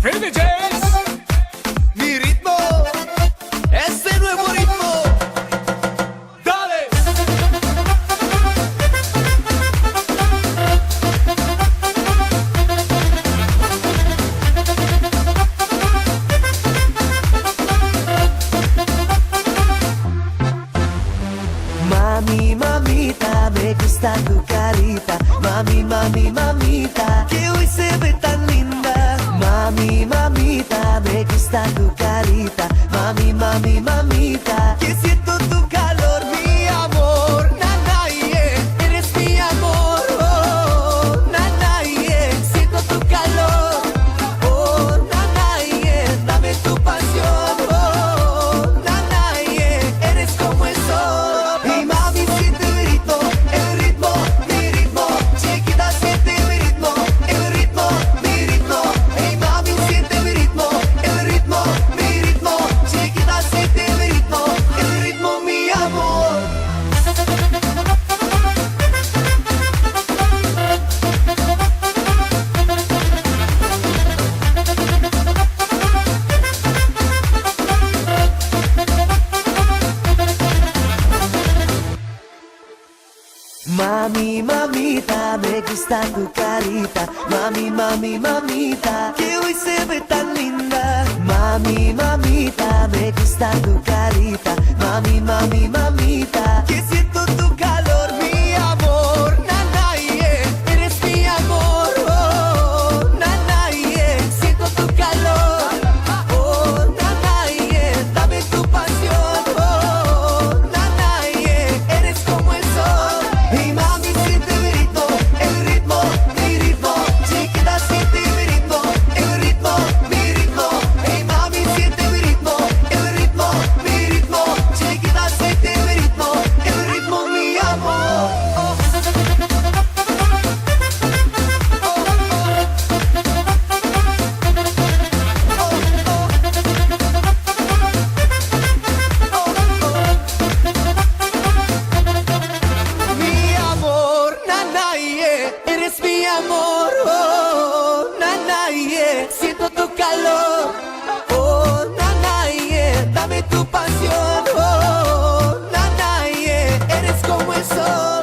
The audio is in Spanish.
Free DJs, Mi ritmo, ese nuevo ritmo. dale. Mami, mamita, me gusta tu carita. Mami, mami, mamita, que hoy se ve tan linda. Mami, mamita, me gusta tu carita. Mami, mami, mamita, que siento tu calor, mi amor. Nana, yeah, eres mi amor. Oh, nana, yeah, siento tu calor. Oh, nana, yeah, dame tu pasión. Oh, nana, yeah, eres como el sol. Y mami, siente el ritmo, mi ritmo. Chiquita, siente mi ritmo, mi ritmo. Hey, mami, siente mi ritmo, mi ritmo. Chiquita, siente mi ritmo, mi amor. Mami, mamita, me gusta tu carita. Mami, mami, mamita, que hoy se ve tan linda. Mami, mamita, me gusta tu carita. Mami, mami, mamita, que siento tu calor, mi amor. Nana, yeah, eres mi amor. Oh, nana, yeah, siento tu calor. Oh, nana, yeah, dame tu pasión. Oh, nana, yeah, eres como el sol. Y mami, siente mi ritmo, mi ritmo. Chiquita, siente mi ritmo, mi ritmo. Hey, mami, siente mi ritmo, mi ritmo. Chiquita, siente mi ritmo, mi amor. Mi amor, nana, yeah, eres mi amor, oh, nana, yeah, siento tu calor, oh, nana, yeah, dame tu pasión, oh, nana, yeah, eres como el sol.